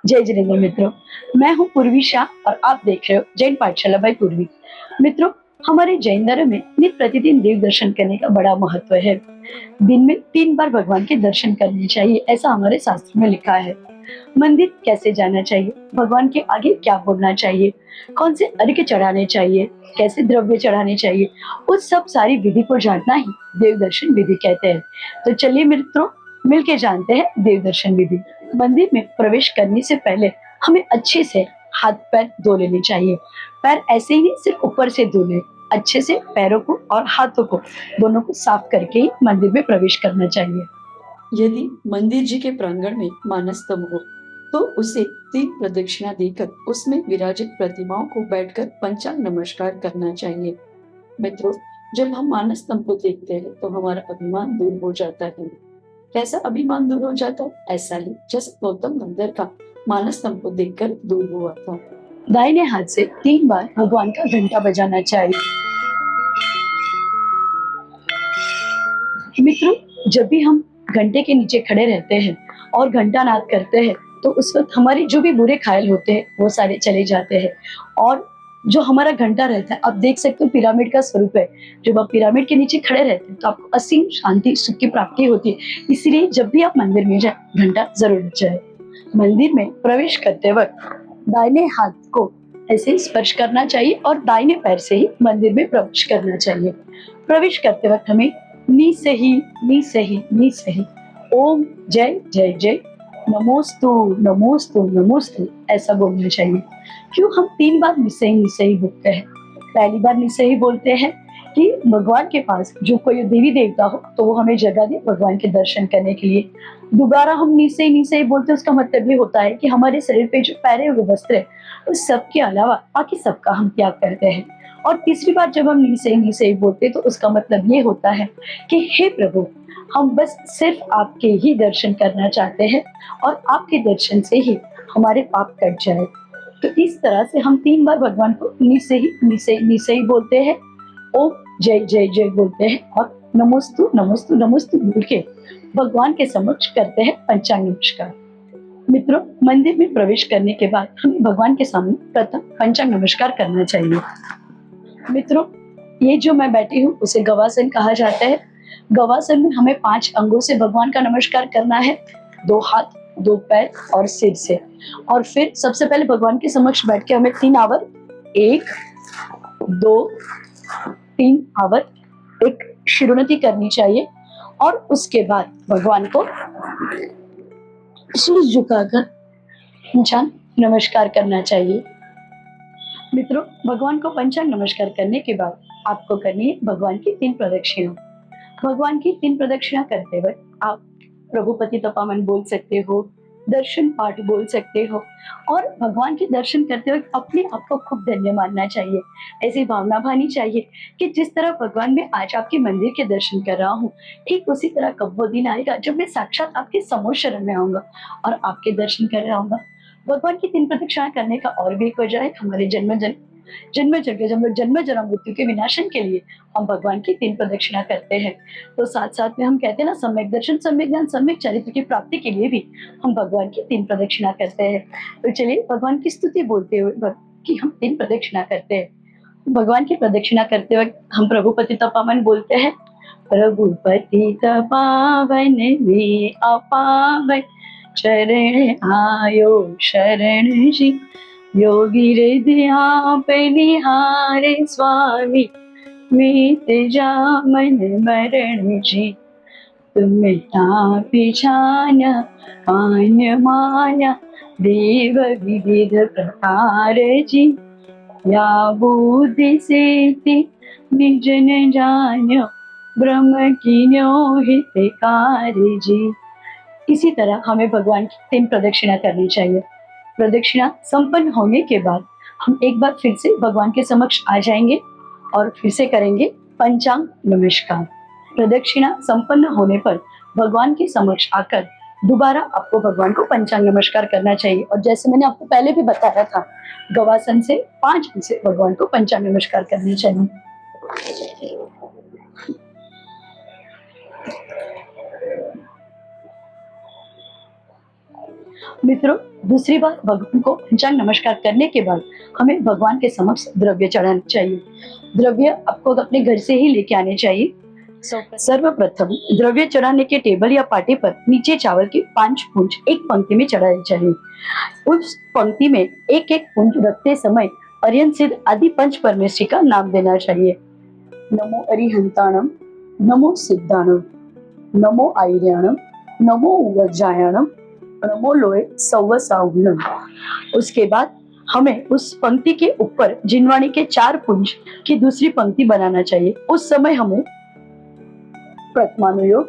जय जिनेन्द्र मित्रों। मैं हूँ पूर्वी शाह और आप देख रहे हो जैन पाठशाला बाय पूर्वी। मित्रों, हमारे जैन धर्म में नित्य प्रतिदिन देव दर्शन करने का बड़ा महत्व है। दिन में 3 बार भगवान के दर्शन करने चाहिए, ऐसा हमारे शास्त्र में लिखा है। मंदिर कैसे जाना चाहिए, भगवान के आगे क्या बोलना चाहिए, कौन से अर्घ्य चढ़ाने चाहिए, कैसे द्रव्य चढ़ाने चाहिए, उस सब सारी विधि को जानना ही देव दर्शन विधि कहते हैं। तो चलिए मित्रों, मिलके जानते हैं देव दर्शन विधि। मंदिर में प्रवेश करने से पहले हमें अच्छे से हाथ पैर धो लेने चाहिए। पैर ऐसे ही नहीं, सिर्फ ऊपर से धो ले। अच्छे से पैरों को और हाथों को दोनों को साफ करके ही मंदिर में प्रवेश करना चाहिए। यदि मंदिर जी के प्रांगण में मानस स्तंभ हो तो उसे 3 प्रदक्षिणा देकर उसमें विराजित प्रतिमाओं को बैठकर पंचांग नमस्कार करना चाहिए। मित्रों, जब हम मानस स्तंभ को देखते हैं तो हमारा अभिमान दूर हो जाता है। कैसा अभिमान दूर हो जाता है? ऐसा ही जैसे गौतम मंदिर का मानस स्तंभ को देखकर दूर हुआ था। दाहिने हाथ से 3 बार भगवान का घंटा बजाना चाहिए। मित्रों, जब भी हम घंटे के नीचे खड़े रहते हैं और घंटा नाद करते हैं तो उस वक्त हमारे जो भी बुरे ख्याल होते हैं वो सारे चले जाते हैं। और जो हमारा घंटा रहता है, आप देख सकते हो पिरामिड का स्वरूप है। जब आप पिरामिड के नीचे खड़े रहते हैं तो आपको असीम शांति सुख की प्राप्ति होती है। इसलिए जब भी आप मंदिर में जाए, घंटा जरूर बजाए। मंदिर में प्रवेश करते वक्त दाहिने हाथ को ऐसे स्पर्श करना चाहिए और दाहिने पैर से ही मंदिर में प्रवेश करना चाहिए। प्रवेश करते वक्त हमें नी सही नी सही नी सही ओम जय जय जय नमोस्तु नमोस्तु नमोस्तु ऐसा बोलना चाहिए। क्यों हम 3 बार निसही निसही बोलते हैं? पहली बार निसही बोलते हैं कि भगवान के पास जो कोई देवी देवता हो तो वो हमें जगह दे भगवान के दर्शन करने के लिए। दोबारा हम निसही निसही बोलते हैं, उसका मतलब ये होता है कि हमारे शरीर पे जो पहने हुए वस्त्र है उस सब के अलावा बाकी सबका हम त्याग करते हैं। और तीसरी बार जब हम नी सही बोलते तो उसका मतलब ये होता है कि हे प्रभु, हम बस सिर्फ आपके ही दर्शन करना चाहते हैं और आपके दर्शन से ही हमारे पाप कट जाए। तो इस तरह से हम 3 बार भगवान को नी से ही बोलते हैं, ओम जय जय जय बोलते हैं और नमोस्तु नमोस्तु नमोस्तु बोल के भगवान के समक्ष करते हैं पंचांग नमस्कार। मित्रों, मंदिर में प्रवेश करने के बाद हमें भगवान के सामने प्रथम पंचांग नमस्कार करना चाहिए। मित्रों, ये जो मैं बैठी हूँ उसे गवासन कहा जाता है। गवासन में हमें 5 अंगों से भगवान का नमस्कार करना है, 2 हाथ, 2 पैर और सिर से। और फिर सबसे पहले भगवान के समक्ष बैठ के हमें 3 आवर, 1 2 3 आवर एक शिरोन्नति करनी चाहिए और उसके बाद भगवान को शीश झुकाकर पंचांग नमस्कार करना चाहिए। मित्रों, भगवान को पंचांग नमस्कार करने के बाद आपको करनी है भगवान की 3 प्रदक्षिणा। भगवान की 3 प्रदक्षिणा करते वक्त आप प्रभु पति तपामन बोल सकते हो, दर्शन पाठ बोल सकते हो और भगवान के दर्शन करते वक्त अपने आप को खूब धन्य मानना चाहिए। ऐसी भावना भानी चाहिए कि जिस तरह भगवान मैं आज आपके मंदिर के दर्शन कर रहा हूँ, ठीक उसी तरह कब वो दिन आएगा जब मैं साक्षात आपके समोच्च शरण में आऊंगा और आपके दर्शन कर रहा हूँ। भगवान की 3 प्रदक्षिणा करने का और भी एक वजह है, हमारे जन्म जन्म मृत्यु के विनाशन के लिए हम भगवान की 3 प्रदक्षिणा करते हैं। तो साथ साथ में हम कहते हैं ना, सम्यक दर्शन, सम्यक ज्ञान, सम्यक चरित्र की प्राप्ति के लिए भी हम भगवान की 3 प्रदक्षिणा करते हैं। तो चलिए भगवान की स्तुति बोलते हुए कि हम 3 प्रदक्षिणा करते हैं। भगवान की प्रदक्षिणा करते वक्त हम प्रभु पति तपावन बोलते हैं। प्रभु पति तपावन में अपावन चरण आयो शरण जी, योगी हृदय पे निहारे स्वामी, मीत जा मन मरण जी। तुम पिछाना पान माया देव विविध प्रकार जी, या बुद्धि से निज न जान्यो ब्रह्म की हितकार जी। इसी तरह हमें भगवान की 3 प्रदक्षिणा करनी चाहिए। प्रदक्षिणा संपन्न होने के बाद हम एक बार फिर से भगवान के समक्ष आ जाएंगे और फिर से करेंगे पंचांग नमस्कार। प्रदक्षिणा संपन्न होने पर भगवान के समक्ष आकर दोबारा आपको भगवान को पंचांग नमस्कार करना चाहिए। और जैसे मैंने आपको पहले भी बताया था, गवासन से 5 से भगवान को पंचांग नमस्कार करनी चाहिए। मित्रों, दूसरी बार भगवान को पंचांग नमस्कार करने के बाद हमें भगवान के समक्ष द्रव्य चढ़ाना चाहिए। द्रव्य आपको अपने घर से ही लेके आने चाहिए। सर्वप्रथम द्रव्य चढ़ाने के टेबल या पाटे पर नीचे चावल की 5 पूंछ एक पंक्ति में चढ़ानी चाहिए। उस पंक्ति में एक एक पूंछ रखते समय अर्यन सिद्ध आदि पंच परमेश्वरी का नाम देना चाहिए। नमो अरिहंताणम, नमो सिद्धाणम, नमो आयर्याणम, नमो वज्रायणम, नमो लोए सौवसावनम। उसके बाद हमें उस पंक्ति के ऊपर जिनवाणी के 4 पुंज की दूसरी पंक्ति बनाना चाहिए। उस समय हमें प्रथमानुयोग,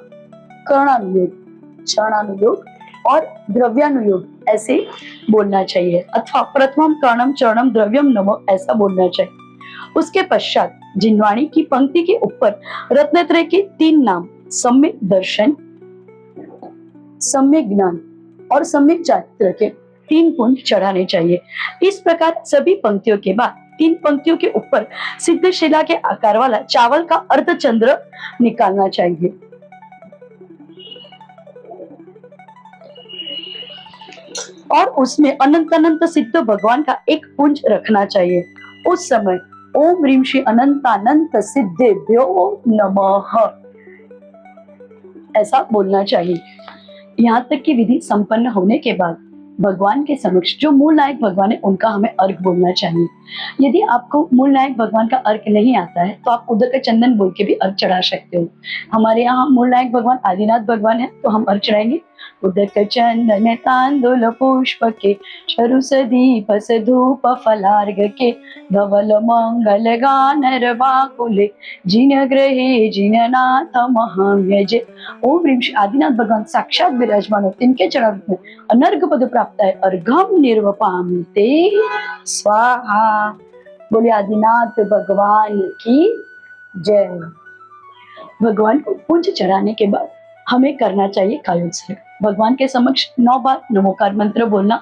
कर्णानुयोग, चरणानुयोग और द्रव्यानुयोग ऐसे बोलना चाहिए, अथवा प्रथमम कर्णम चरणम द्रव्यम नमो ऐसा बोलना चाहिए। उसके पश्चात जिनवाणी की पंक्ति के ऊपर रत्नत्रय के 3 नाम सम्यक दर्शन, सम्यक ज्ञान और सम्यक चारित्र के 3 पुंज चढ़ाने चाहिए। इस प्रकार सभी पंक्तियों के बाद 3 पंक्तियों के ऊपर सिद्धशिला के आकार वाला चावल का अर्धचंद्र निकालना चाहिए। और उसमें अनंत अनंत सिद्ध भगवान का एक पुंज रखना चाहिए। उस समय ओम ह्रीं श्री अनंतानंत सिद्धेभ्यो नमः ऐसा बोलना चाहिए। यहाँ तक की विधि संपन्न होने के बाद भगवान के समक्ष जो मूल नायक भगवान है उनका हमें अर्घ बोलना चाहिए। यदि आपको मूल नायक भगवान का अर्घ नहीं आता है तो आप उधर का चंदन बोल के भी अर्घ चढ़ा सकते हो। हमारे यहाँ मूल नायक भगवान आदिनाथ भगवान है तो हम अर्घ चढ़ाएंगे। उदक चंदन तांदुल पुष्प के चरुस दीप से धूप फलार्घ के धवल मंगल गान रवाकुले जिन ग्रहे जिननाथ महाम्यजे। ओम ह्रीं श्री आदिनाथ भगवान साक्षात विराजमान होते, इनके चरण में अनर्घ पद प्राप्त है। अर्घम निर्वपामते स्वाहा। बोले आदिनाथ भगवान की जय। भगवान को पुंज चढ़ाने के बाद हमें करना चाहिए कायोत्सर्ग। भगवान के समक्ष 9 बार नमोकार मंत्र बोलना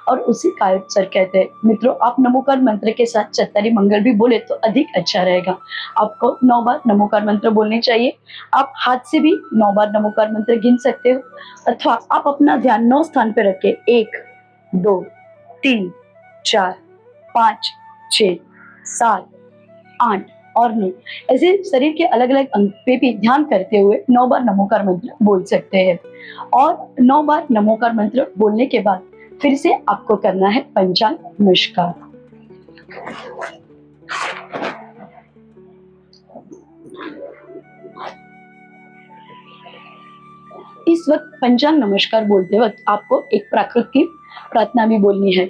और उसी कायोत्सर्ग कहते हैं। मित्रों, आप नमोकार मंत्र के साथ चत्तारी मंगल भी बोले तो अधिक अच्छा रहेगा। आपको 9 बार नमोकार मंत्र बोलने चाहिए। आप हाथ से भी 9 बार नमोकार मंत्र गिन सकते हो, अथवा आप अपना ध्यान 9 स्थान पे रख के 1 2 3 4 5 6 7 8 और 9 ऐसे शरीर के अलग अलग अंग पे भी ध्यान करते हुए 9 बार नमोकार मंत्र बोल सकते हैं। और 9 बार नमोकार मंत्र बोलने के बाद फिर से आपको करना है पंचांग नमस्कार। इस वक्त पंचांग नमस्कार बोलते वक्त आपको एक प्राकृत की प्रार्थना भी बोलनी है।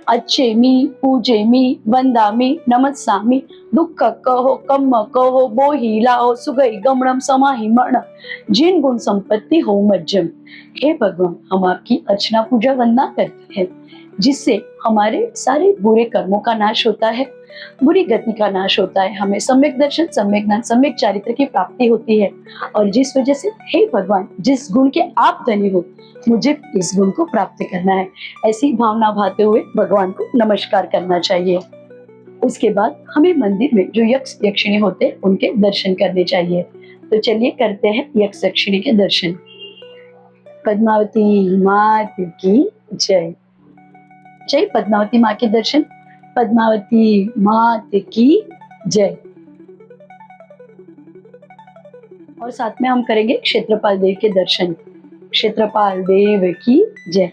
अच्छे मी, पूजे मी, वंदा मी, नमस्सामी, दुख कहो कम कहो बोही लाओ सुगई गमणम समाहि मर्ण जिन गुण संपत्ति हो मज्जम। हे भगवान, हम आपकी अर्चना पूजा वंदना करते हैं जिससे हमारे सारे बुरे कर्मों का नाश होता है, बुरी गति का नाश होता है, हमें सम्यक दर्शन, सम्यक ज्ञान, सम्यक चारित्र की प्राप्ति होती है। और जिस वजह से हे भगवान, जिस गुण के आप धनी हो मुझे इस गुण को प्राप्त करना है, ऐसी भावना भाते हुए भगवान को नमस्कार करना चाहिए। उसके बाद हमें मंदिर में जो यक्ष यक्षिणी होते हैं उनके दर्शन करने चाहिए। तो चलिए करते हैं यक्ष यक्षिणी के दर्शन। पद्मावती मात की जय। जय पद्मावती माँ के दर्शन। पद्मावती मात की जय। और साथ में हम करेंगे क्षेत्रपाल देव के दर्शन। क्षेत्रपाल देव की जय।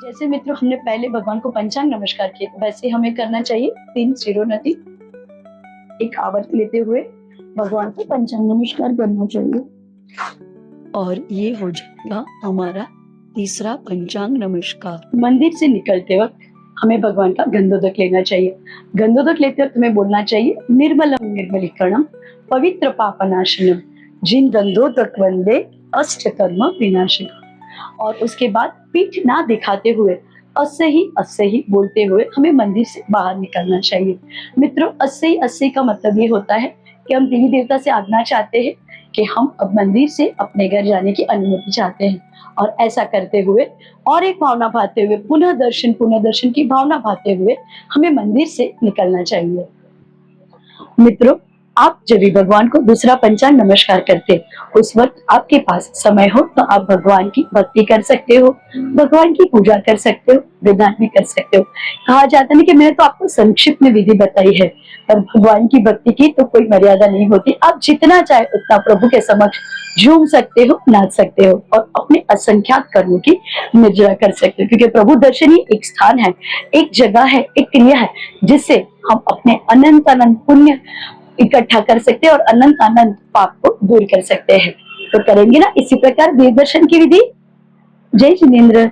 जैसे मित्रों हमने पहले भगवान को पंचांग नमस्कार किए, वैसे हमें करना चाहिए 3 शिरोन्नति, एक आवर्त लेते हुए भगवान को पंचांग नमस्कार करना चाहिए। और ये हो जाएगा हमारा तीसरा पंचांग नमस्कार। मंदिर से निकलते वक्त हमें भगवान का गंधोदक लेना चाहिए। गंधोदक लेते वक्त हमें बोलना चाहिए निर्मलम निर्मलीकरणम पवित्र पापनाशनम जिन गंधोदक वंदे अष्ट कर्म विनाशक। और उसके बाद पीठ ना दिखाते हुए अस्से ही बोलते हुए हमें मंदिर से बाहर निकलना चाहिए। मित्रों, अस्से का मतलब ये होता है कि हम देवी देवता से आज्ञा चाहते हैं कि हम अब मंदिर से अपने घर जाने की अनुमति चाहते हैं। और ऐसा करते हुए और एक भावना भाते हुए पुनः दर्शन की भावना भाते हुए हमें मंदिर से निकलना चाहिए। मित्रों, आप जब भी भगवान को दूसरा पंचांग नमस्कार करते, उस वक्त आपके पास समय हो तो आप भगवान की भक्ति कर सकते हो, भगवान की पूजा कर सकते हो, विधान भी कर सकते हो। कहा जाता है ना कि मैंने तो आपको संक्षिप्त में विधि बताई है, पर भगवान की भक्ति की तो कोई मर्यादा नहीं होती। आप जितना चाहे उतना प्रभु के समक्ष झूम सकते हो, नाच सकते हो और अपने असंख्यात कर्मों की निर्जरा कर सकते हो, क्योंकि प्रभु दर्शन ही एक स्थान है, एक जगह है, एक क्रिया है जिससे हम अपने अनंत अनंत पुण्य इकट्ठा कर सकते हैं और अनंत अनंत पाप को दूर कर सकते हैं। तो करेंगे ना इसी प्रकार देव दर्शन की विधि। जय जिनेन्द्र।